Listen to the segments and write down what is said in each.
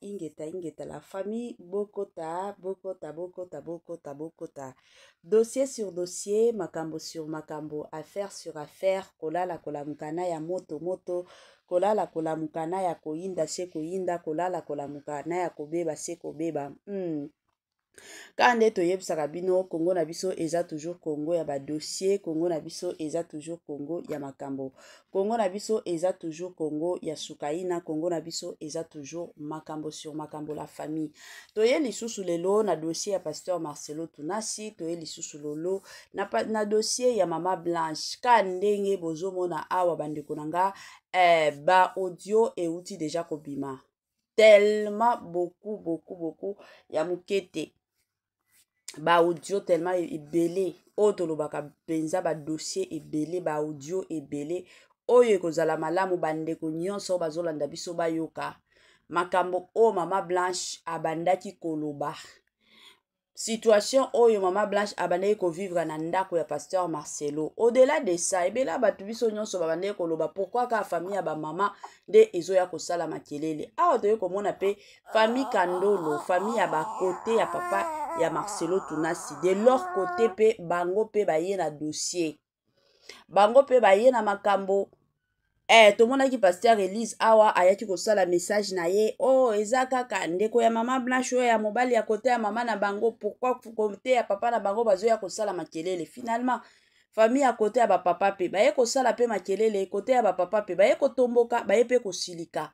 ingeta, la famille Bokota. Dossier sur dossier, makambo sur makambo, affaire sur affaire, kolala kolamukana ya moto, kolala kolamukana ya koinda se koinda, kolala kolamukana ya kobeba se kobeba. Kande toyebisaka bino Congo na biso eza toujours Congo ya ba dossier, Congo na biso eza toujours Congo ya makambo, Congo na biso eza toujours Congo ya sukaina, Congo na biso eza toujours makambo sur makambo la famille. Toye lisusu lelo na dossier ya Pasteur Marcelo Tunasi, toye lisusu lolo na dossier ya Mama Blanche. Ka ndenge bozomona awa bandeko nanga ba audio euti déjà kobima. Tellement beaucoup ya mukete. Ba audio tellement ebele otolobaka penza ba dossier ebele ba audio ebele oyo kozala malamu bandeko nyonso bazolanda biso bayoka makambo o Mama Blanche abandaki koloba situation oyo Mama Blanche abandaki ko vivre na ndako ya Pasteur Marcelo. Au-delà de ça ebela batu biso nyonso babandaki koloba pourquoi ka famille ya ba mama de ezoya kosala makelele awa toye komona pe famille Kandolo, famille ya ba côté ya papa ya Marcelo Tunasi, de leur côté pe bango pe baye na dossier, bango pe baye na makambo. Tomona ki Pasteur Elise awa ayaki kosala message na ye eza kaka ndeko ya Mama Blanche ya mobali ya côté ya mama na bango, pourquoi côté ya papa na bango bazoya kosala makelele. Finalement famille ya côté ya ba papa pe baye kosala pe makelele, côté ya ba papa pe baye kotomboka, baye pe kosilika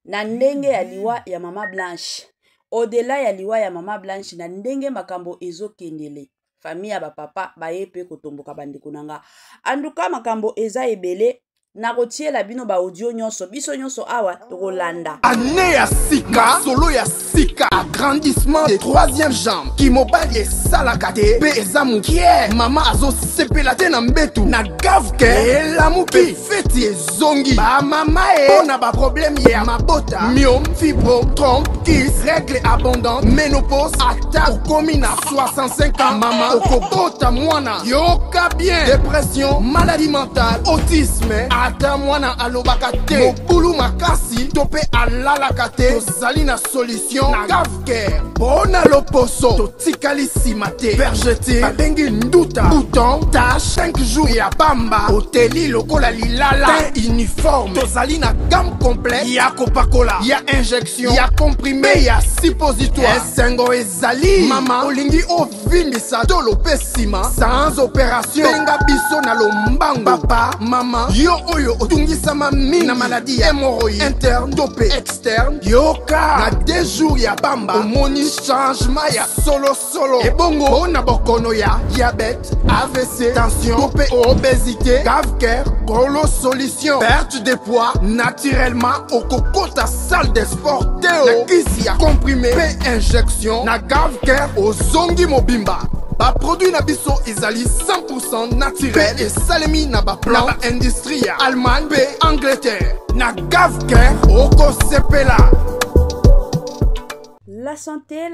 na ndenge ya liwa ya Mama Blanche. Au-delà ya liwa ya Mama Blanche na ndenge makambo ezokendele, famille ya ba papa baye pe kotomboka bandeko nanga. Anduka makambo eza ebele na kotiela bino ba audio nyonso biso nyonso awa tokolanda. Année ya sika, solo ya sika, agrandissement des troisième jambe, ki mobali esalaka te pe eza mukie, mama azo sepela te na mbetu na gavke elamuki feti ezongi ba mama na ba problème ya mabota, myome, fibrome, trompe, kiss, règle abondante, ménopause, ata okomi na 65 ans, mama okobota mwana yoka bien, dépression, maladie mentale, autisme, ata mwana alobaka te mobulu makasi tope alalaka te, tozali na solution na gavke bona loposo totikali sima te, vergete babengi nduta, bouton, tache, 5 jours ya pamba, oteli lokola lilala, uniforme, tozali na gamme complète ya kopakola, ya injection, ya comprimé, ya suppositoire, esengo ezali mama olingi ovindisa tolo pe sima sans opération, benga biso na lombango papa mama yo oyo otungisama mingi na maladie ya hémorroïde interne tope externe, yoka na 2 jours ya bamba omoni changement ya solo ebongo na bokono ya diabète, AVC, tension tope obésité, gavker golo solution, perte de poids naturellement okokota salle de sport teo na kisi ya comprimé pe injection na gavker ozongi mobimba. Ba produit na biso ezali 100% naturel et salemi na ba plan industrie ya Allemagne pe Angleterre na gavker oko sepela. La santé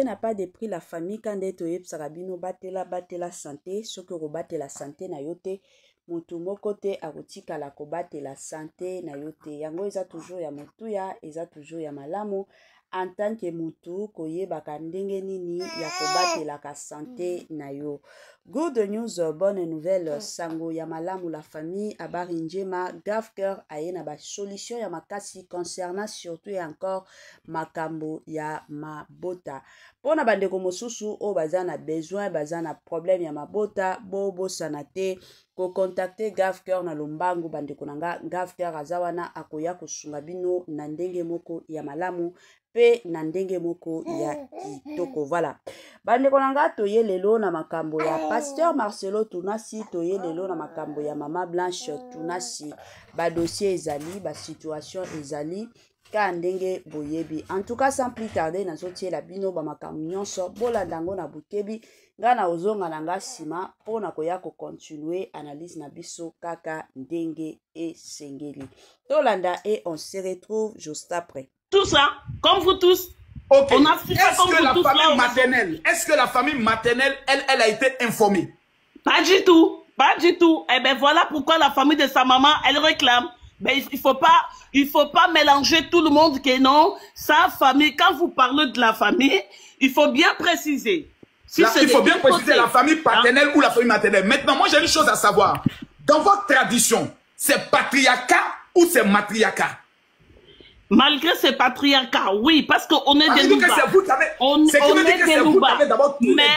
n'a pas de prix. La famille kande toyeb sarabino batela santé, soko robate la santé na yote mutu moko te akotika la kobate la santé na yote. Yango eza toujours ya mutuya, eza toujours ya malamu. En tant que mutu koyebaka ndenge nini ya kobatela ka santé na yo. Good news, bonne nouvelle, sango ya malamu la famille abari njema, gavker aye na ba solution ya makasi concernant surtout et encore makambo ya mabota. Pona bandeko mosusu o bazana besoin, bazana problème ya mabota, bobo sanate ko contacter gavker na lombangu bandeko nanga, gavker azawana akoya kosunga bino na ndenge moko ya malamu pe na ndenge moko ya kitoko. Voilà. Bandeko nanga toye lelo na makambo ya Pasteur Marcelo Tunasi, toye lelo na makambo ya Mama Blanche Tunasi. Ba dossier ezali, ba situation ezali, ka ndenge boyebi. En tout cas, sans plus tarder, nazotie la bino ba makambo nyonso, bola ndango na bukebi, nga na ozonga na nga sima, pona koya ko continuer analyse na biso kaka ndenge e sengeli. Tolanda et on se retrouve juste après. Tout ça, comme vous tous. Ok. Est-ce que la famille maternelle, elle a été informée? Pas du tout. Pas du tout. Eh bien, voilà pourquoi la famille de sa maman, elle réclame Mais il faut pas mélanger tout le monde que non, sa famille, quand vous parlez de la famille, il faut bien préciser. Si il faut bien préciser la famille paternelle ou la famille maternelle. Maintenant, moi j'ai une chose à savoir. Dans votre tradition, c'est patriarcat ou c'est matriarcat? Malgré ces patriarcats, oui, parce qu'on est des Louba. On est des Louba. Mais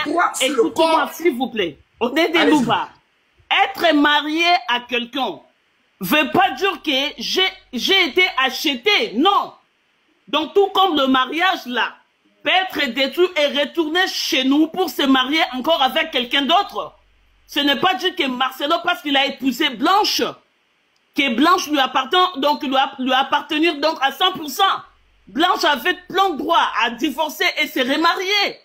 écoutez-moi, s'il vous plaît. On est des Louba. Être marié à quelqu'un veut pas dire que j'ai été acheté. Non. Donc, tout comme le mariage, là, peut être détruit et retourner chez nous pour se marier encore avec quelqu'un d'autre. Ce n'est pas dire que Marcelo, parce qu'il a épousé Blanche, que Blanche lui appartient, donc lui appartenir donc à 100%. Blanche avait plein de droit à divorcer et se remarier.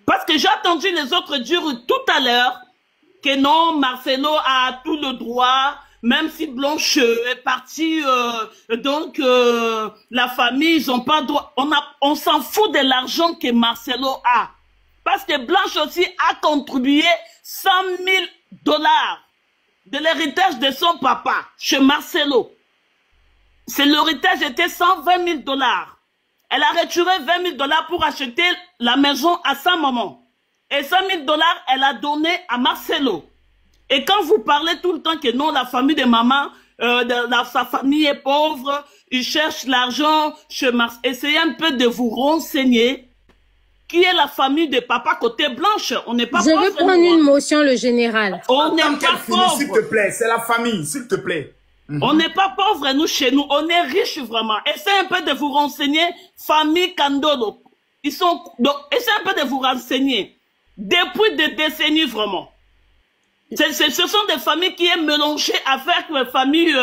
Parce que j'ai entendu les autres dire tout à l'heure que non, Marcelo a tout le droit, même si Blanche est partie, donc la famille, ils n'ont pas le droit. On s'en fout de l'argent que Marcelo a. Parce que Blanche aussi a contribué 100 000 $ de l'héritage de son papa chez Marcelo. L'héritage était 120 000 $. Elle a retiré 20 000 $ pour acheter la maison à sa maman. Et 100 000 $, elle a donné à Marcelo. Et quand vous parlez tout le temps que non, la famille de maman, sa famille est pauvre, il cherche l'argent chez Marcelo, essayez un peu de vous renseigner. Qui est la famille de papa côté Blanche? On n'est pas pauvre. Je veux prendre une motion, le général. On n'est pas pauvre. S'il te plaît, c'est la famille, s'il te plaît. On n'est pas pauvre, nous, chez nous. On est riches, vraiment. Essayez un peu de vous renseigner. Famille Kandolo. Essayez un peu de vous renseigner. Depuis des décennies, vraiment. Ce sont des familles qui est mélangées avec la famille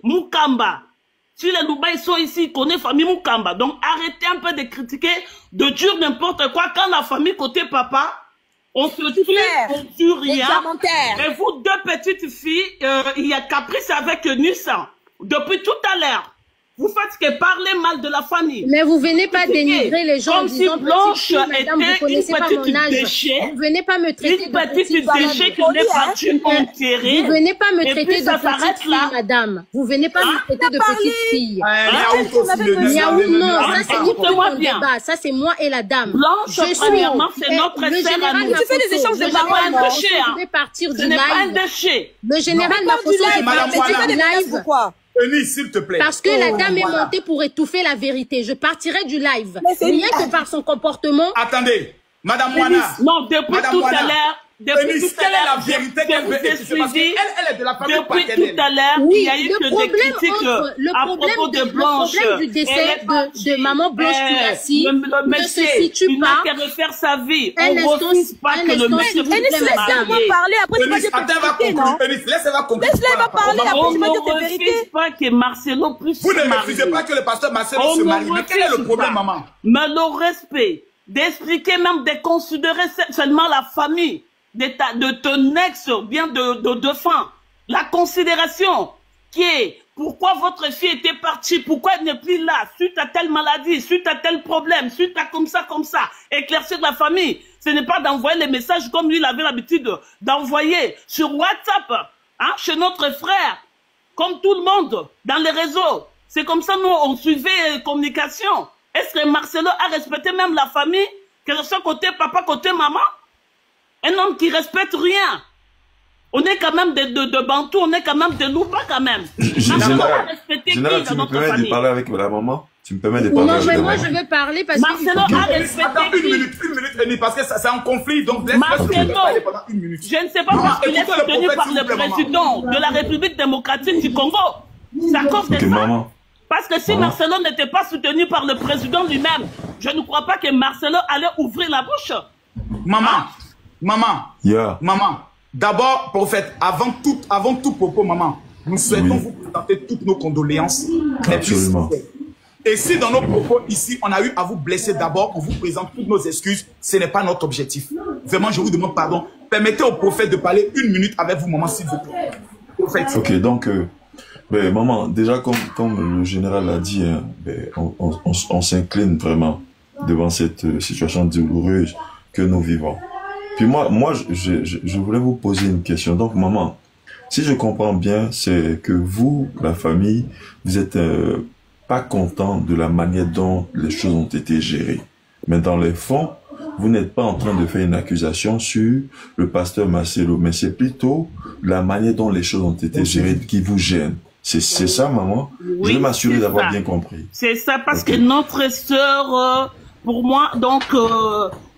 Mukamba. Si les Louba, ils sont ici, ils connaissent famille Mukamba. Donc, arrêtez un peu de critiquer, de dire n'importe quoi. Quand la famille côté papa, on se tue, on tue rien. Et vous, deux petites filles, il y a Caprice avec Nissan. Depuis tout à l'heure, vous faites que parler mal de la famille. Mais vous venez pas dénigrer les gens en disant Blanche petite fille, madame, vous connaissez pas mon âge. Vous venez pas me traiter de petite déchet qui n'est pas enterrée. Vous venez pas me traiter de petite fille, madame. Vous venez pas me traiter de petite fille. Miaou, non, ça c'est ni pour mon débat. Ça c'est moi et la dame. Blanche, premièrement, c'est notre sœur à nous. Tu fais des échanges de paroles. Je vais partir du live. Le général Makoso est parti du live. Eunice, s'il te plaît. Parce que la dame est montée pour étouffer la vérité. Je partirai du live. Rien que par son comportement. Attendez, Madame Moana. Non, depuis tout à l'heure. Eunice, quelle est la vérité qu'elle veut expliquer? Parce qu'elle est de la famille paternelle. Depuis tout à l'heure, il y a eu que des critiques à propos de Blanche. Le problème du décès de maman Blanche Kurassi ne se situe pas. Il n'a qu'à refaire sa vie. On refuse pas que le monsieur laissez-moi parler, après tu vas dire tes vérités, non? Laissez-la conclure. Laisse-la parler, après tu vas dire tes vérités. On ne refuse pas que Marcelo puisse se marier. Vous ne refusez pas que le pasteur Marcelo se marie. Mais quel est le problème, maman? Mais le respect, d'expliquer même, de considérer seulement la famille de ton ex, bien de fin. La considération qui est pourquoi votre fille était partie, pourquoi elle n'est plus là, suite à telle maladie, suite à tel problème, suite à comme ça, éclaircir la famille. Ce n'est pas d'envoyer les messages comme lui, il avait l'habitude d'envoyer sur WhatsApp, hein, chez notre frère, comme tout le monde, dans les réseaux. C'est comme ça, nous, on suivait communication. Est-ce que Marcelo a respecté même la famille, que ce soit côté papa, côté maman? Un homme qui respecte rien. On est quand même de Bantou, on est quand même de Louba quand même. Général, tu me permets de parler avec la maman? Tu me permets de parler avec la maman? Non, mais moi je veux parler parce que... Marcelo a respecté une minute, parce que c'est un conflit, donc Marcelo, pendant une minute. Je ne sais pas parce qu'il est soutenu par le président de la République démocratique du Congo. C'est à cause de ça. Parce que si Marcelo n'était pas soutenu par le président lui-même, je ne crois pas que Marcelo allait ouvrir la bouche. Maman, d'abord, prophète, avant tout propos, maman, nous souhaitons vous présenter toutes nos condoléances. Absolument. Et si dans nos propos ici, on a eu à vous blesser d'abord, on vous présente toutes nos excuses, ce n'est pas notre objectif. Vraiment, je vous demande pardon. Permettez au prophète de parler une minute avec vous, maman, s'il vous plaît. Prophète. Ok, donc, maman, déjà, comme le général l'a dit, hein, on s'incline vraiment devant cette situation douloureuse que nous vivons. Puis moi je voulais vous poser une question. Donc, maman, Si je comprends bien, c'est que vous, la famille, vous êtes pas content de la manière dont les choses ont été gérées. Mais dans les fonds, vous n'êtes pas en train de faire une accusation sur le pasteur Marcelo, mais c'est plutôt la manière dont les choses ont été gérées qui vous gêne. C'est ça, maman? Oui, je vais m'assurer d'avoir bien compris. C'est ça, parce que notre sœur, pour moi, donc,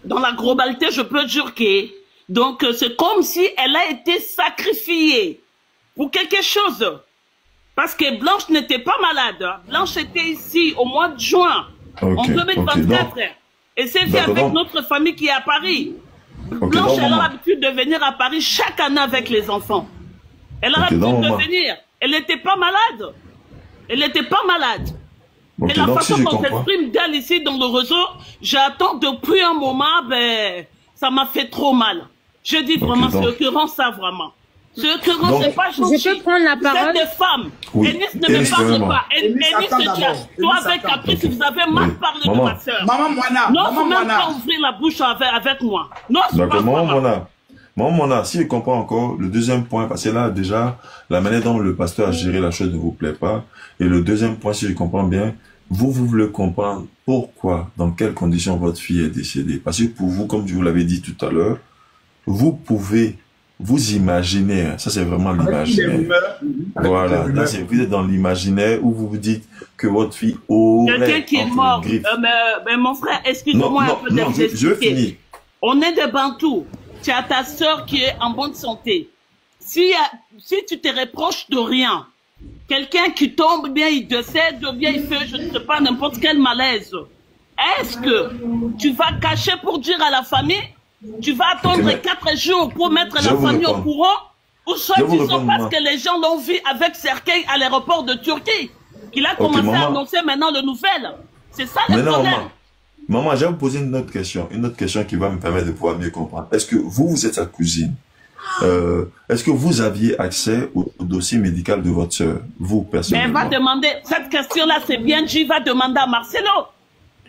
dans la globalité, je peux dire que, donc, c'est comme si elle a été sacrifiée pour quelque chose. Parce que Blanche n'était pas malade. Blanche était ici au mois de juin, en 2024. Et c'est fait avec notre famille qui est à Paris. Blanche, elle a l'habitude de venir à Paris chaque année avec les enfants. Elle a l'habitude de venir. Elle n'était pas malade. Elle n'était pas malade. Et la façon dont elle s'exprime d'elle ici dans le réseau, j'attends depuis un moment, ben, ça m'a fait trop mal. Je dis vraiment, c'est occurrent ça vraiment. C'est occurrent, c'est pas gentil. Je peux prendre la parole. Vous êtes des femmes. Ennis ne me parle pas. Ennis, toi avec Caprice, vous avez mal parlé de ma soeur. Maman Moana. Non, vous même pas ouvrir la bouche avec moi. Non, c'est pas Maman Moana, si je comprends encore, le deuxième point, parce que là, déjà, la manière dont le pasteur a géré la chose ne vous plaît pas. Et le deuxième point, si je comprends bien, vous voulez comprendre pourquoi, dans quelles conditions votre fille est décédée. Parce que pour vous, comme je vous l'avais dit tout à l'heure, vous pouvez vous imaginer, ça c'est vraiment l'imaginaire. Voilà, là, vous êtes dans l'imaginaire où vous vous dites que votre fille aurait... Quelqu'un qui est mort. Mais mon frère, excuse-moi un peu d'être je finis. On est des Bantous. Tu as ta sœur qui est en bonne santé. Si tu te reproches de rien, quelqu'un qui tombe, bien il décède, bien il fait, je ne sais pas, n'importe quel malaise. Est-ce que tu vas cacher pour dire à la famille, tu vas attendre 4 jours pour mettre la famille au courant, ou soit tu sais parce que les gens l'ont vu avec Serkei à l'aéroport de Turquie, qu'il a commencé à annoncer maintenant le nouvel. C'est ça le problème. Maman, je vais vous poser une autre question qui va me permettre de pouvoir mieux comprendre. Est-ce que vous êtes sa cousine? Est-ce que vous aviez accès au dossier médical de votre soeur, vous, personnellement? Mais va demander, cette question-là, c'est bien, tu vas demander à Marcelo.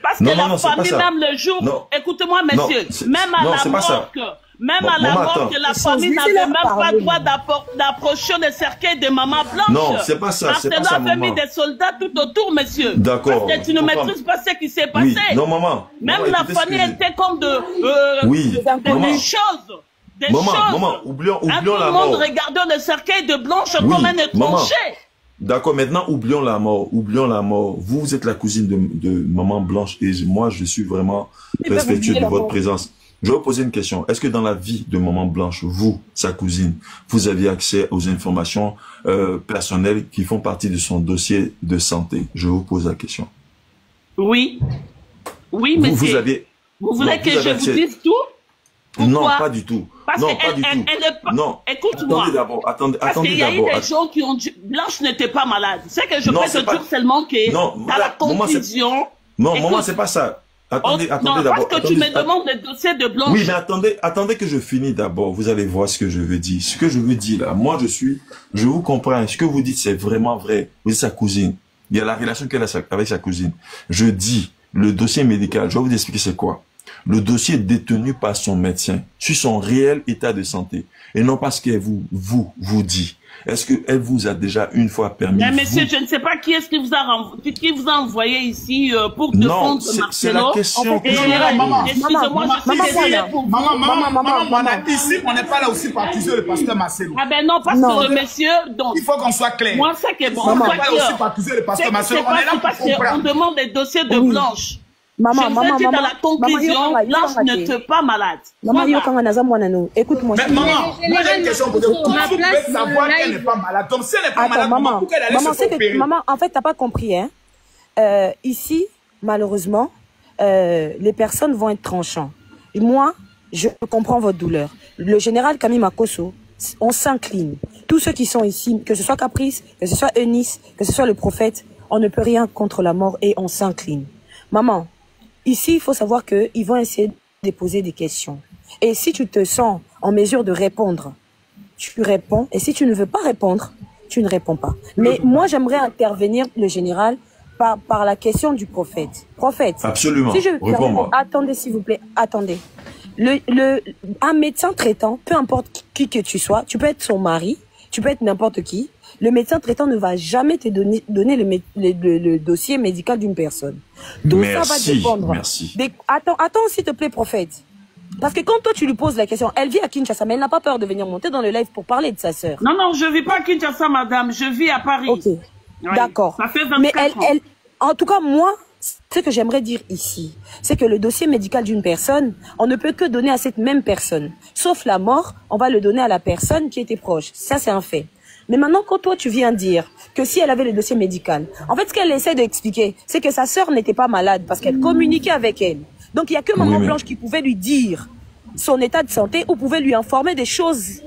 Parce que la famille, même le jour, écoutez-moi, messieurs, même à la morgue, la famille n'avait même pas le droit d'approcher le cercueil de maman Blanche. Non, c'est pas ça, c'est pas ça, maman. avait mis des soldats tout autour, monsieur. D'accord. Parce que tu ne maîtrises pas ce qui s'est passé. Oui. Non, maman. Même la famille était comme des choses. Maman, oublions la mort. Tout le monde regardait le cercueil de Blanche comme un étranger. D'accord, maintenant, oublions la mort. Vous êtes la cousine de maman Blanche et moi, je suis vraiment respectueux de votre présence. Je vais vous poser une question. Est-ce que dans la vie de maman Blanche, vous, sa cousine, vous aviez accès aux informations personnelles qui font partie de son dossier de santé? Je vous pose la question. Oui. Oui, mais vous voulez que je vous dise tout? Pourquoi? Non, pas du tout. Parce non, pas du tout. Non, écoute-moi. Attendez Parce qu'il y a eu des gens qui ont dit, Blanche n'était pas malade. C'est que je peux te dire seulement que dans la conclusion... Non, maman, c'est pas ça. Attendez d'abord. Parce que tu me demandes le dossier de Blanche. Oui, mais attendez que je finisse d'abord. Vous allez voir ce que je veux dire. Ce que je veux dire là, moi je vous comprends. Ce que vous dites, c'est vraiment vrai. Vous êtes sa cousine. Il y a la relation qu'elle a avec sa cousine. Je dis, le dossier médical, je vais vous expliquer c'est quoi. Le dossier est détenu par son médecin sur son réel état de santé et non parce qu'elle vous dit. Est-ce qu'elle vous a déjà une fois permis? Mais monsieur, je ne sais pas qui est-ce qui vous a envoyé ici pour défendre Marcelo. C'est la question. Excusez-moi, je suis désolée pour vous. Maman, ici, on n'est pas là aussi pour accuser le pasteur Marcelo. Ah ben non, parce que le monsieur, donc... Il faut qu'on soit clair. Moi, c'est que bon, on n'est pas là aussi pour accuser le pasteur Marcelo. On est là pour comprendre. On demande des dossiers de Blanche. Maman, dans la conclusion, Blanche n'était pas malade. Écoute-moi. Mais maman, moi j'ai une question pour vous. Comment vous pouvez savoir qu'elle n'est pas malade? Donc si elle n'est pas malade, maman, pourquoi elle allait se opérer? Maman, en fait, t'as pas compris, hein. Ici, malheureusement, les personnes vont être tranchantes. Et moi, je comprends votre douleur. Le général Camille Makosso, on s'incline. Tous ceux qui sont ici, que ce soit Caprice, que ce soit Eunice, que ce soit le prophète, on ne peut rien contre la mort et on s'incline. Maman, ici, il faut savoir qu'ils vont essayer de poser des questions. Et si tu te sens en mesure de répondre, tu réponds. Et si tu ne veux pas répondre, tu ne réponds pas. Mais moi, j'aimerais intervenir, le général, par la question du prophète. Prophète. Absolument. Si réponds-moi. Attendez, s'il vous plaît. Attendez. Un médecin traitant, peu importe qui que tu sois, tu peux être son mari, tu peux être n'importe qui. Le médecin traitant ne va jamais te donner le dossier médical d'une personne. Donc ça va dépendre. Merci. Attends, s'il te plaît, prophète. Parce que quand toi, tu lui poses la question, elle vit à Kinshasa, mais elle n'a pas peur de venir monter dans le live pour parler de sa sœur. Non, je ne vis pas à Kinshasa, madame. Je vis à Paris. Ok, oui, d'accord. Ça fait 24 ans. En tout cas, moi, ce que j'aimerais dire ici, c'est que le dossier médical d'une personne, on ne peut que donner à cette même personne. Sauf la mort, on va le donner à la personne qui était proche. Ça, c'est un fait. Mais maintenant, quand toi, tu viens dire que si elle avait le dossier médical, en fait, ce qu'elle essaie d'expliquer, c'est que sa sœur n'était pas malade parce qu'elle communiquait avec elle. Donc, il n'y a que Maman Blanche qui pouvait lui dire son état de santé ou pouvait lui informer des choses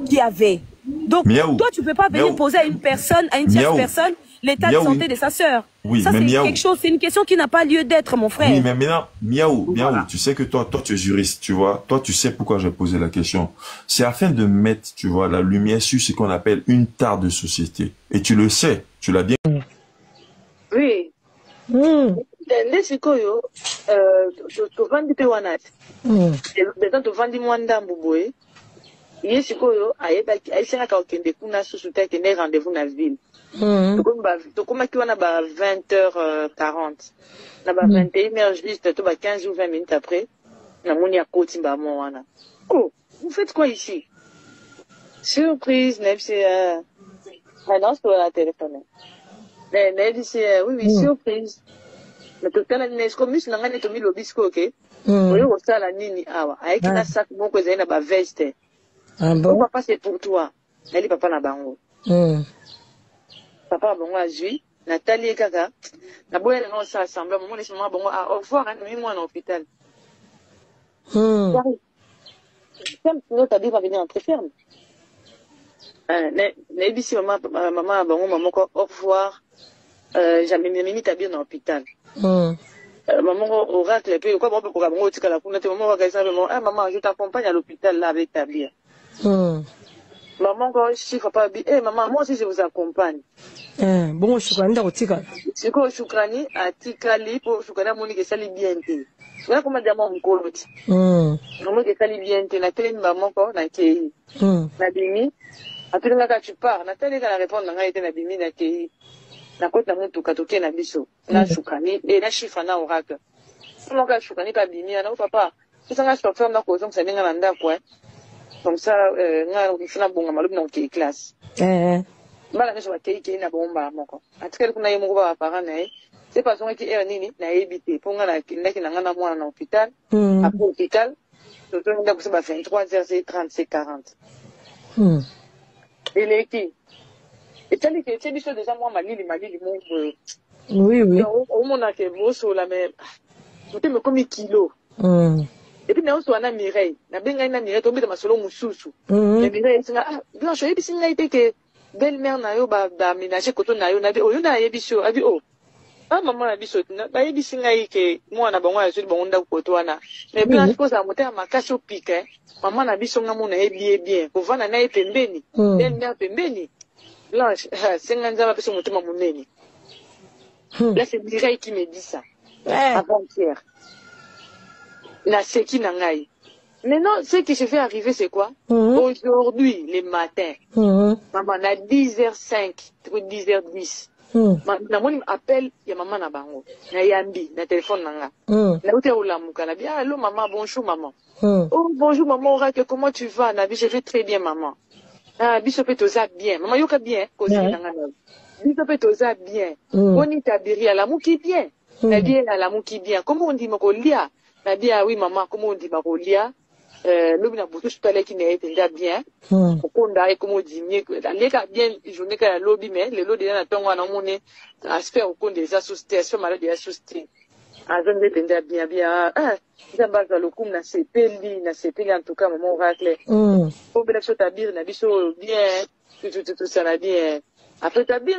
qu'il y avait. Donc, toi, tu ne peux pas venir poser à une personne, à une tierce personne, l'état de santé de sa sœur. Oui, ça, c'est quelque chose, c'est une question qui n'a pas lieu d'être, mon frère. Oui, mais maintenant, Miaou, tu sais que toi, tu es juriste, tu vois. Toi, tu sais pourquoi j'ai posé la question. C'est afin de mettre, tu vois, la lumière sur ce qu'on appelle une tare de société. Et tu le sais, tu l'as bien. Oui. Nde sikoyo tovandi mpe wana betan tovandi mwa ndambu boye ye sikoyo ayesengaka okende kuna susu te akende rendez-vous na ville tokomaki wana ba 20h40 na ba 21h juste to ba 15 ou 20 minutes après namoni akoti mbamo wana. Oh, vous faites quoi ici? Surprise, Nebsi non, c'est pour la téléphoner. Nebsi oui, surprise. Mais totala ni esko mis na ngane to mi lobisco ok. Oyo osala nini awa? Ayeki na sac moko ezali na ba veste. Ah bon? Papa c'est pour toi. Elle papa na bango. Papa bango azui, Nathalie kaka. Na boya na ça assemblée, maman laisse maman bango au revoir hein, moi en hôpital. Ferme, sinon ta vie va venir entrer ferme. Nebisi maman bango maman ko au revoir. Jamais mis ta bien dans l'hôpital. Maman oracle puis quoi bon pour maman au tika la kuna te maman va maman maman je t'accompagne à l'hôpital là avec ta bien. Maman quand chiffre pas bien maman moi aussi je vous accompagne. Bon shukrani da otika. Siko shukrani atikali pour shukrani moni que ça li bien te. Voilà comment dire mon koloti. Maman que ça li bien te na télé maman ko na kei. Na bimi après là tu pars na télé la répondre na été na bimi na kei. Na kota mutu katoke na biso na shukani na chiffre na oracle comment ka shukani ka bimia na papa ça nga chauffeur na ko donc ça benga na ndako comme ça nga fina bonga malubi na ke classe bala na joa ke na bomba moko atikeli kuna yemo ba parents na c'est pas son qui est nini na ebité pour nga na kindaki na nga na mwana na hôpital après hôpital to to nda kusa ba 23h30 et les qui et tel que c'est biso déjà moi malili mon oui au monde a que bosso la mais tout me comme kilo et puis na so na Mireille na benga na Mireille tombe de masolo mususu mais Mireille singa blanche et puis singa été que belle-mère na yo ba ménager koto na yo na bi oyo na yebiso abi oh maman na biso na ba yebiso ngai ke mwana bango ya zuli bango nda koto wana mais blanche ko za motema makasi au pique maman na biso ngamu na yebi bien ko vana na pembeni belle-mère pembeni Blanche, c'est un gars qui est mon nez. Là, c'est Mireille qui me dit ça. Avant-hier. Là, c'est qui n'angaï. Maintenant, ce qui se fait arriver, c'est quoi? Aujourd'hui, les matins, maman, à 10h05, 10h10. Maman m'appelle, il y a maman na bango. Na yambi, na téléphone nanga. Na ute olamuka, na bien, allô maman, bonjour maman. Oh, bonjour maman, Oracle, comment tu vas? Na je vais très bien maman. Ah, bisope toza bien. Maman yoka bien, kosi nanga na. Bisope toza bien. Boni tabiri ala muki bien. Na bien ala muki bien. Comment on dit makolia? Na bien oui maman, comment on dit makolia? Lobi na butu spele ki na etenda bien. Okonda e comment dit mieux que leka bien journée ka lobi mais le lodi na tongo na mone aspect okonde za susté, aspect malade ya susté. Azon etenda bien bien. Zambaza lokum na sepeli en tout cas maman Oracle. Au bel tabir na biso bien tout ça na bien. Après tabir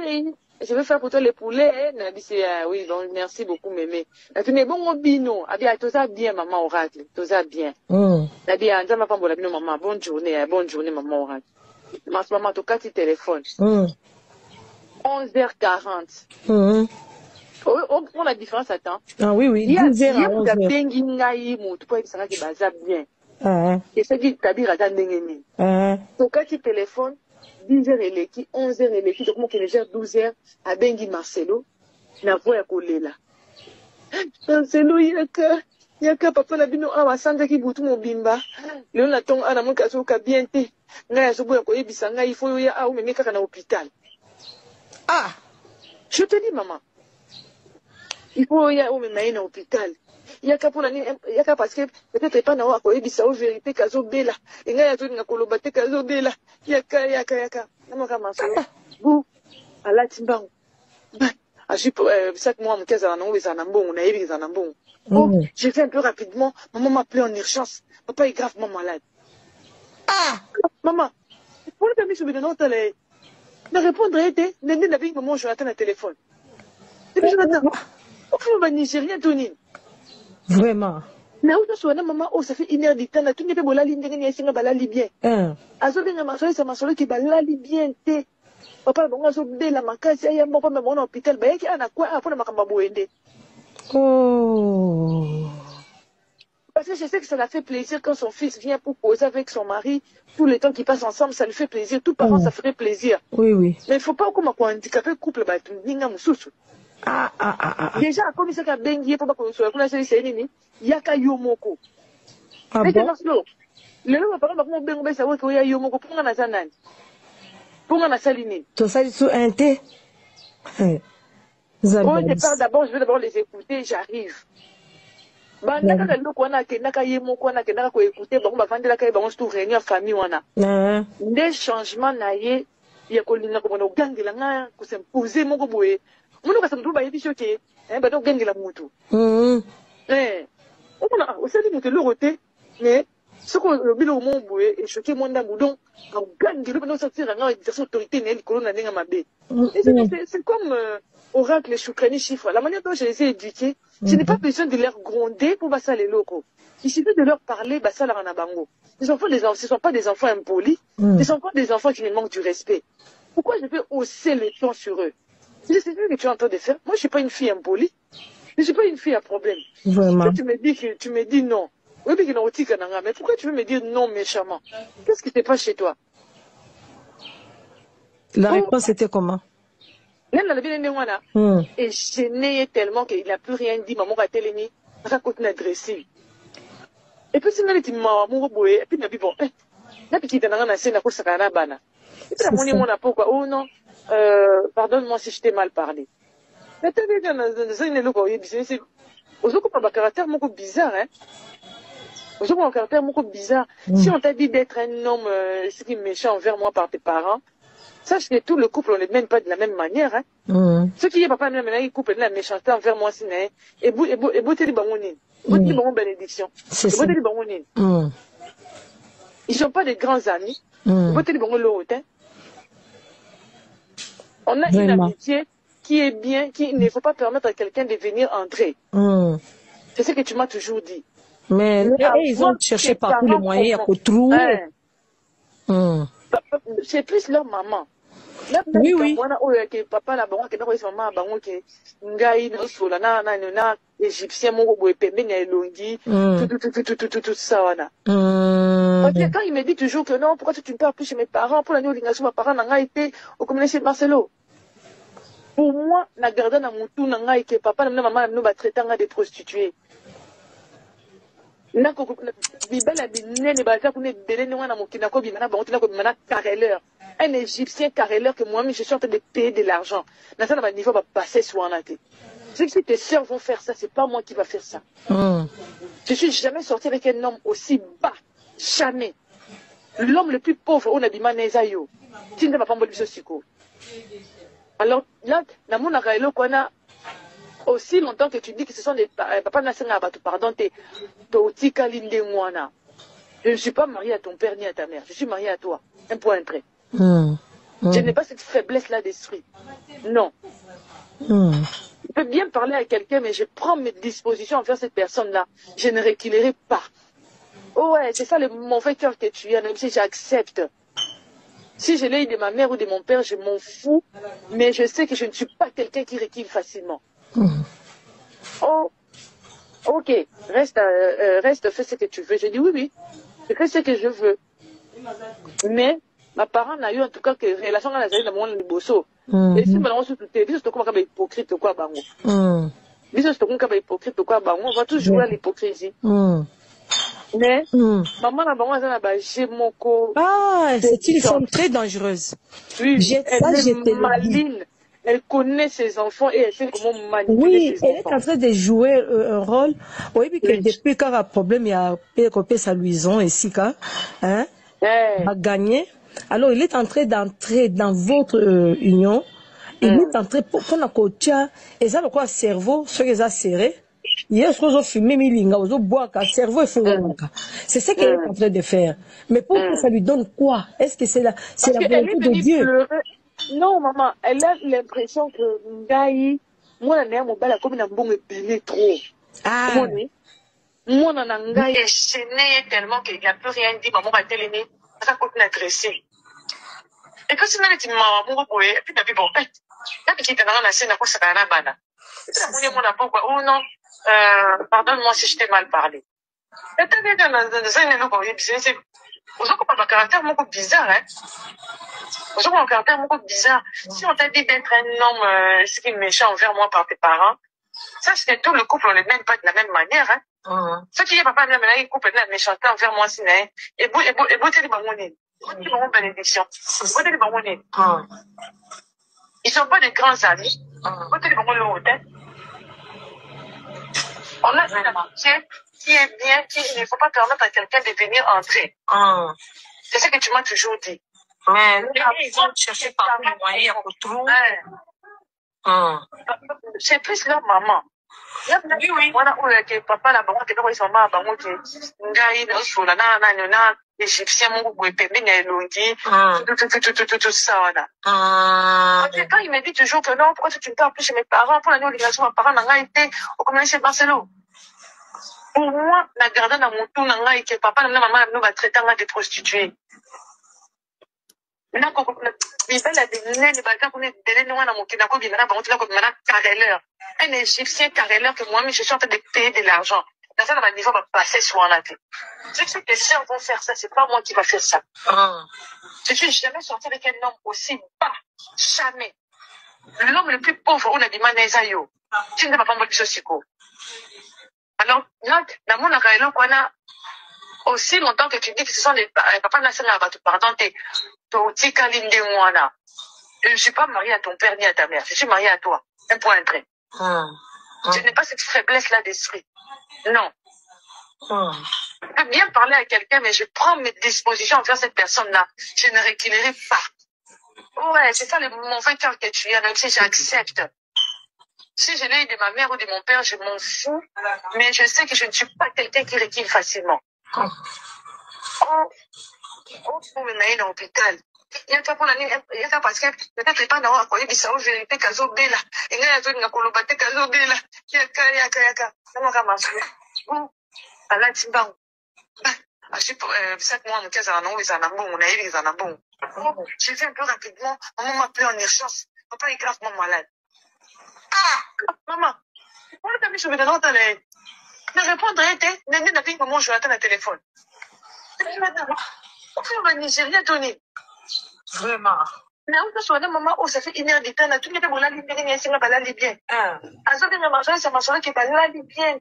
je vais faire pour toi les poulets na biso oui bon merci beaucoup mémé. Na tu n'es bon bino abia tout ça bien maman Oracle tout ça bien. Na bien nzama pambola bino maman bonne journée maman Oracle. Maman to kati téléphone. 11h40. On a différence attends. Ah oui oui. 10h à 11h. Bengi ngai mutu po ebisanga ke baza bien. Et ça dit tabira za ndenge ni. To kati téléphone 10h eleki 11h eleki tokoma kene gère 12h abengi Marcelo na voix ya kolela Marcelo yaka papa na bino awa sanzaki butu mobimba lelo na tongo ana moka soka bien te ngai azoboya koyebisa ngai ifo yo ya awu meme kaka na hôpital. Ah, je te dis maman, il faut y aller même à l'hôpital. Il y a qu'à pour l'année, il y a qu'à parce que peut-être pas n'avoir quoi, et ça au vérité kazo bela. Et là il y a tout une colobate kazo bela. Il y a qu'à. Non mais comment ça? Vous à la timba. Ah je ça que moi mon cas à non les anambon, on a eu les anambon. Oh, j'ai fait un peu rapidement. Maman m'a appelé en urgence. Papa est gravement malade. Ah, maman. Pour le permis sur le nom t'allais. Ne répondre était, n'est pas maman Jonathan à téléphone. Et puis Jonathan. Au fond, on Nigérien, Tony. Vraiment. Mais où tu maman, oh, ça fait 1 heure du temps, tu n'es pas la ligne, tu n'es pas la libyen. Azobe, ça m'a solé qui va la libyen, té. Papa, bon, azobe, la macasse, il y a un bon pas, mais mon hôpital, bah, il y a un quoi, après, ma camabou aidé. Oh. Parce que je sais que ça l'a fait plaisir quand son fils vient pour poser avec son mari, tout le temps qu'ils passent ensemble, ça lui fait plaisir. Tout parent, ça ferait plaisir. Oui, oui. Mais il ne faut pas qu'on handicapé couple, bah, tu n'as déjà, comme ça, quand ben pour pas soit pour la série, c'est nini, yaka yomoko. Ah bon? Le nom parle comme ben ben savoir que y yomoko pour na zanani. Pour na saline. Tout ça sous un thé. Au départ d'abord, je vais d'abord les écouter, j'arrive. Bah naka loko wana ke naka yemoko wana ke naka ko écouter ba vendre la kai ba on se réunion famille wana. Des changements naie ya ko lina ko bono gangela nga ko s'imposer moko boye. Munu ka samtu ba yedi choke ba donc gangela mutu on a aussi dit que le roté mais ce qu'on bilo mon boye et choqué mon ndambu donc en gangela ba sortir nga exercer autorité ne likolo na ninga mabe. C'est comme oracle choukani chiffre la manière dont je les ai éduqués, je n'ai pas besoin de leur gronder pour passer les locaux. Il suffit de leur parler ça la ranabango. Les enfants ce sont pas des enfants impolis, ce sont pas des enfants qui me manquent du respect. Pourquoi je vais hausser le ton sur eux? C'est ce que tu es en train de faire. Moi, je ne suis pas une fille impolie. Je ne suis pas une fille à problème. Vraiment. Tu me dis non. Oui, mais pourquoi tu veux me dire non méchamment? Qu'est-ce qui ne passe pas chez toi? La réponse était comment? Et gêné tellement qu'il n'a plus rien dit. Maman a télé, raconte une adresse. Et puis, c'est là que maman et puis, il bon, n'a pas quitté la scène à cause de la bana. Et puis, mon pourquoi? Oh non. Pardonne-moi si je t'ai mal parlé. Mais tu as vu c'est un caractère beaucoup bizarre, hein. Un caractère beaucoup bizarre. Si on t'a dit d'être un homme qui est méchant envers moi par tes parents, sache que tout le couple, on ne les mène pas de la même manière, hein. Ce qui est papa, même couple, la méchanceté envers moi, c'est et beauté de bangonine. Beauté de bangon bénédiction. Beauté de bangonine. Ils ne sont pas des grands amis. Beauté de bangon l'autre, on a une amitié qui est bien, qu'il ne faut pas permettre à quelqu'un de venir entrer. C'est ce que tu m'as toujours dit. Mais ils ont cherché par tous les moyens à trouver. C'est plus leur maman. Oui, oui. Papa la bango ke na ko maman bango ke ngai no sola na égyptien moko boye pembeni ya elongi tout ça wana. Parce que quand il me dit toujours que non, pourquoi tu ne pars plus chez mes parents pour la nuit au ma parents n'a été au communauté de Marcelo. Pour moi, na garda na mutu na ngai ke papa na maman na ba traiter nga des prostituées. Na ko bibela binene ba ta kune belene wana mokina ko bimana bango tina ko bimana carreleur. Un Égyptien carreleur que moi-même je suis en train de payer de l'argent. Dans ça, à niveau va passer sur un athée. C'est que si tes sœurs vont faire ça, c'est pas moi qui va faire ça. Je suis jamais sorti avec un homme aussi bas. Jamais. L'homme le plus pauvre, on a dit Manezayo. Tu ne vas pas me le alors là, dans mon arrêt, qu'on a aussi longtemps que tu dis que ce sont des papa Nassenga, pardon, t'es Tika Linde Mwana. Je ne suis pas mariée à ton père ni à ta mère. Je suis mariée à toi. Un point près. Je n'ai pas cette faiblesse-là d'esprit. Non. Je peux bien parler à quelqu'un, mais je prends mes dispositions envers cette personne-là. Je ne reculerai pas. Oh ouais, c'est ça le mauvais cœur que tu as, même si j'accepte. Si je l'ai eu de ma mère ou de mon père, je m'en fous. Mais je sais que je ne suis pas quelqu'un qui recule facilement. Oh, ok, reste, fais ce que tu veux. Je dis oui, oui, je fais ce que je veux. Mais ma parent n'a eu en tout cas que relation à la zali na mon liboso et si malon se tout biso to comme hypocrite quoi bango biso to comme hypocrite quoi bango on va toujours à l'hypocrisie mais maman na bango ça na ba moko c'est une femme très dangereuse. Oui, elle est maline. Elle connaît ses enfants et elle sait comment manipuler ses enfants. Oui, elle est en train de jouer un rôle. Oui, puis que depuis qu'il y a un problème, il y a sa Louison et Sika, hein, a gagné. Alors, il est en train d'entrer dans votre union. Il est en train pour la côte, et ça, le quoi, cerveau, ce qu'ils ont serré. Hier, ce qu'ils ont fumé, ils ont boire, cerveau et fumé. C'est ce qu'elle est en train de faire. Mais pour que ça lui donne quoi? Est-ce que c'est la volonté de Dieu? Pleurer. Non, maman, elle a l'impression que Ngaï, moi, je suis comme une bombe épilée trop. Moi, je suis gênée tellement qu'il n'y a plus rien dit. Maman va télé, ça continue à agresser. Et quand tu m'as dit, maman, et puis tu as dit, bon, là, tu es dans la scène, à quoi ça va la bana? Oh non, pardonne-moi si je t'ai mal parlé. Et tu as dit, dans un caractère bizarre, hein? Aujourd'hui, un caractère beaucoup bizarre. Si on t'a dit d'être un homme ce qui est méchant envers moi par tes parents, ça c'est tout le couple, on ne l'aime pas de la même manière. Hein. Ce qui est papa, le couple de la méchanceté envers moi, c'est et vous t'es des bamounis. Vous bénédiction. Vous t'es des bamounis. Ils sont pas des grands amis. Vous t'es des bamounis. On a fait un marché qui est bien, qui ne faut pas permettre à quelqu'un de venir entrer. C'est ce que tu m'as toujours dit. Mais ils vont chercher par les moyens qu'on trouve. C'est plus leur maman. Oui, oui. Papa là, ils sont morts, égyptien, tout ça. Quand il me dit toujours que non, pourquoi tu ne parles plus chez mes parents, pour la nouvelle relation, mes parents n'ont été au communauté chez Barcelone. Pour moi, la garde dans mon tour, n'a été papa, la maman, nous va traiter de prostituée. Il un Égyptien carreleur que moi-même je suis en train de payer de l'argent. Dans ça, le niveau va passer sur la tête. C'est que si on va faire ça, c'est pas moi qui va faire ça. Je suis jamais sorti avec un homme aussi bas. Jamais. L'homme le plus pauvre, on a dit Manézayo. Tu ne vas pas me dire ceci. Alors, là, dans mon carreleur, on a aussi longtemps que tu dis que ce sont les papas nationaux, pardon, je ne suis pas mariée à ton père ni à ta mère. Je suis mariée à toi. Un point entré. Je n'ai pas cette faiblesse-là d'esprit. Non. Je peux bien parler à quelqu'un, mais je prends mes dispositions envers cette personne-là. Je ne reculerai pas. Ouais, c'est ça le mauvais cœur que tu as, même si j'accepte. Si je l'ai eu de ma mère ou de mon père, je m'en fous. Mais je sais que je ne suis pas quelqu'un qui recule facilement. On trouve une hôpital. Il y a pas parce que peut-être pas d'avoir accueilli des saots vérité kazo bela. Il y a tout une kolobate kazo bela. Yaka. Comment ça marche? À la timban. À chaque 7 mois, on casse un nom, ils en ont bon, on a eu ils en ont bon. J'ai fait un peu rapidement. Maman m'a appelé en urgence. Papa est gravement malade. Maman, pourquoi t'as mis sur le nom de l'aide? Ne répondre à été, n'est pas dit maman, je l'attends au téléphone. On va Nigeria, Tony. Vraiment. Mais on peut soigner maman, oh, ça fait 1 heure de temps, tout le monde a libéré, il y a un balade bien. À ce moment-là, c'est ma soeur qui balade bien.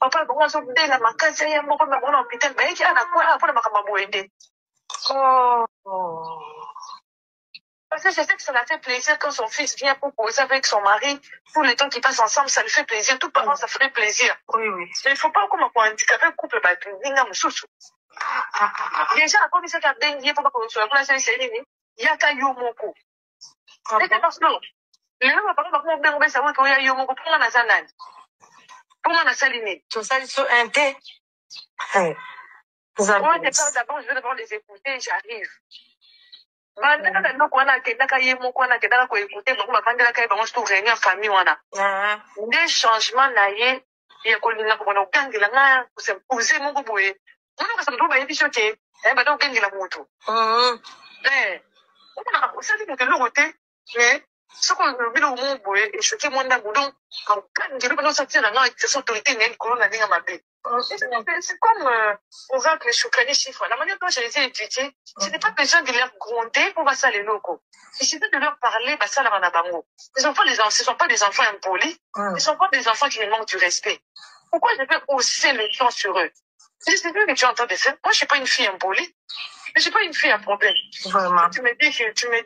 Papa, bon, on s'en fout de la macasse, il y a un bon hôpital, mais il y a un point après ma camaboué. Parce que je sais que ça l'a fait plaisir quand son fils vient pour causer avec son mari, pour le temps qu'ils passent ensemble, ça lui fait plaisir. Tout parent, ça ferait plaisir. Oui. Mais il ne faut pas comme pour handicaper un couple, bah, tu dis, non, déjà, quand il s'est gardé, il n'y a pas de sur la place, il y a qu'à Yomoko. C'est parce que le nom va pas comme on savoir qu'il y a Yomoko pour la Nazanan. Pour la Nazaline. Tout ça, ils sont un thé. Moi, d'abord, je vais d'abord les écouter, j'arrive. Des changements naïfs, il y a qu'on a aucun qui l'a posé mon boué. On a ça me dit choqué. Ben donc il a moto. On ça dit que le côté, mais ce qu'on veut au mon boué et choqué mon boudon. Quand je vais pas sortir là, non, c'est son autorité n'est qu'on a dit à ma vie. C'est comme, on va que Choukani chiffre. La manière dont je les ai étudiés, ce n'est pas besoin de leur gronder pour passer les locaux. Il suffit de leur parler, bah ça, là, on a bango. Ce ne sont pas des enfants impolis. Ce ne sont pas des enfants qui me manquent du respect. Pourquoi je vais hausser le ton sur eux? C'est ce que tu es en train de faire. Moi, je suis pas une fille impolie. Je suis pas une fille à problème. Vraiment. Tu me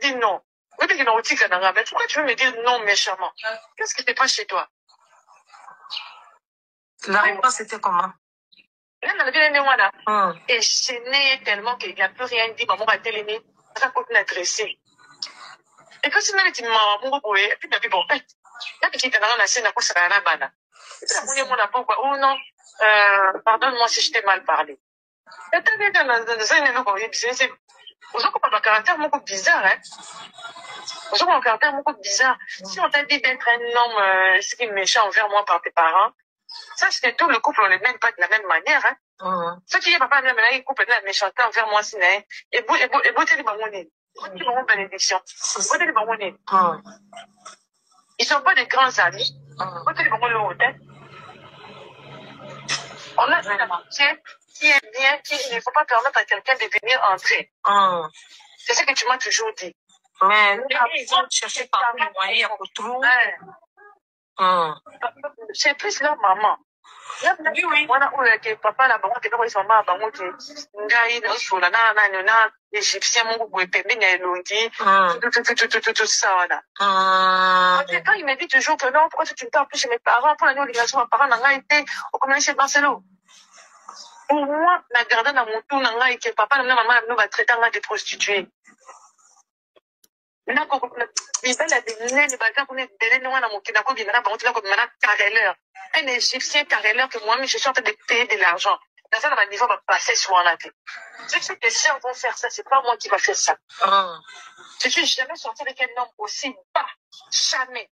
dis non. Pourquoi tu veux me dire non méchamment? Qu'est-ce qui te passe chez toi? La réponse était comment? Et gêné tellement qu'il n'a plus rien dit. Maman va t'aimer. Ça continue à dresser. Et quand tu m'as dit, maman, et puis, bon, là, qui était dans la scène, à quoi ça va la bana? Oh non, pardonne-moi si je t'ai mal parlé. Et t'as vu dans vous avez un caractère beaucoup bizarre, hein? Vous avez un caractère beaucoup bizarre. Si on t'a dit d'être un homme, ce qui est méchant envers moi par tes parents, ça, c'est tout le couple, on ne l'aime pas de la même manière, hein? Ceux qui disent, papa, il couple de la méchanceté envers moi, c'est, hein? Et beauté de Bamouni. Beauté de bénédiction. Beauté de Bamouni. Ils sont pas des grands amis. Beauté de Bamouni, hein? On a un amitié qui est bien, qu'il ne faut pas permettre à quelqu'un de venir entrer. C'est ce que tu m'as toujours dit. Mais ils vont chercher par les moyens pour trouver. C'est plus leur maman. Oui, oui. Papa, là, bon, ils sont mal, bon, égyptien, mon goût, tout ça, voilà. Quand il me dit toujours que non, pourquoi tu me parles plus chez mes parents, pour la nouvelle obligation, mes parents n'ont été au communauté chez Barcelone. Pour moi, la garde dans mon tour, n'a été papa, la maman, nous va traiter de prostituée. Il un Égyptien carreleur que moi-même je suis en train de payer de l'argent. Dans ça, le niveau va passer sur la tête. C'est que si on va faire ça, c'est pas moi qui va faire ça. Je suis jamais sorti avec un homme aussi bas. Jamais.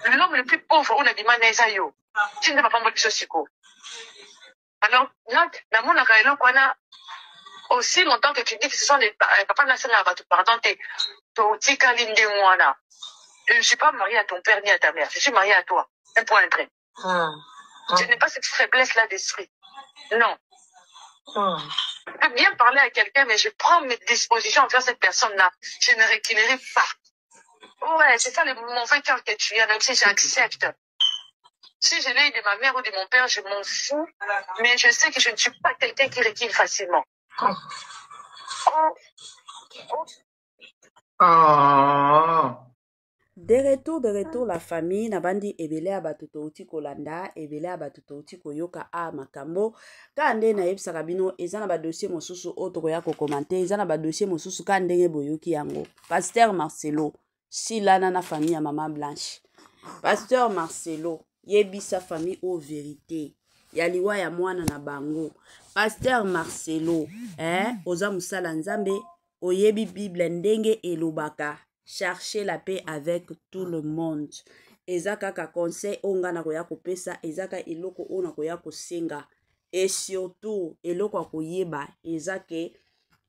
L'homme le plus pauvre, on a dit Manézayo. Tu ne vas pas me dire ce alors, là, dans mon carreleur, on a aussi longtemps que tu dis que ce sont des papas nationaux, pardon, je ne suis pas mariée à ton père ni à ta mère. Je suis mariée à toi. Un point après. Je n'ai pas cette faiblesse-là d'esprit. Non. Je peux bien parler à quelqu'un, mais je prends mes dispositions envers cette personne-là. Je ne reculerai pas. Ouais, c'est ça le mauvais cœur que tu as, même si j'accepte. Si je l'ai de ma mère ou de mon père, je m'en fous. Mais je sais que je ne suis pas quelqu'un qui recule facilement. De retour, la famille nabandi ebele abatuto uti kolanda, ebele abatuto uti koyoka makambo. Kande na yebisaka bino ezana ba dossier mosusu otoko ya ko commenter, ezana ba dossier mosusu kandenge boyoki yango. Pasteur Marcelo, silana na famille ya Maman Blanche. Pasteur Marcelo, yebisa famille au vérité. Ya liwa ya mwana na bango. Pasteur Marcelo, oza musala nzambe, oyebi Bible ndenge elobaka. Chercher la paix avec tout le monde. Ezaka ka conseil onga na koya kopesa, ezaka eloko ona koya kosenga. Et surtout, eloko akoyeba, ezake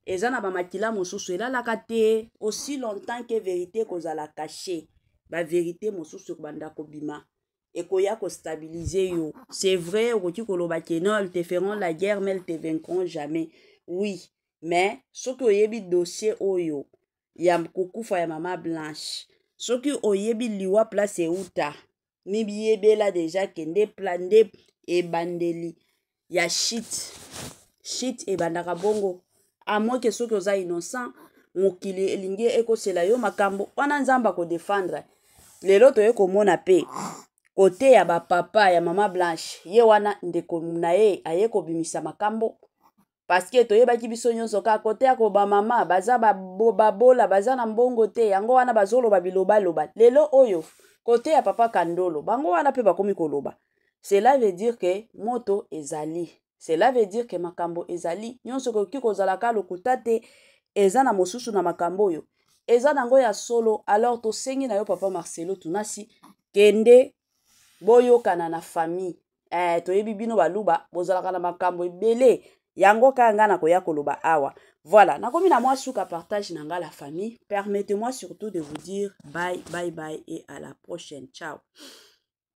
ezana ba makila mosusu elalaka te aussi longtemps que vérité kozala caché. Ba vérité mosusu banda kobima. Et koya ko stabiliser yo. C'est vrai, okoki koloba ke non, ils te feront la guerre, mais ils te vaincront jamais. Oui, mais soki oyebi dossier oyo ya kokufa ya Maman Blanche. Soki oyebi liwa place euta. Ni biyebela deja kende plande e bandeli. Ya shit e bandaka bongo. A moins que soki oza innocent, mokili elingi ekosela yo makambo. Wana nzamba ko défendre. Lelo toye komona pe. Kote ya ba papa ya Maman Blanche. Ye wana ndeko na ye aye kobimisa makambo. Parce que toyebaki biso nyonso ka kote ya ko ba mama baza babola baza na mbongo te yango wana bazoloba biloba loba lelo oyo kote ya papa Kandolo bango wana pe bakomi koloba. Cela veut dire que moto ezali, cela veut dire que makambo ezali nyonso koki kozala ka lokuta te eza na mosusu na makambo oyo eza nango ya solo. Alors tosengi na yo papa Marcelo tunasi kende boyokana na famille toyebi bino baluba bozalaka na makambo ebele. Yango kanga na koya koloba awa. Voilà, nakomi na moi souka partage nanga la famille. Permettez-moi surtout de vous dire bye bye bye et à la prochaine. Ciao.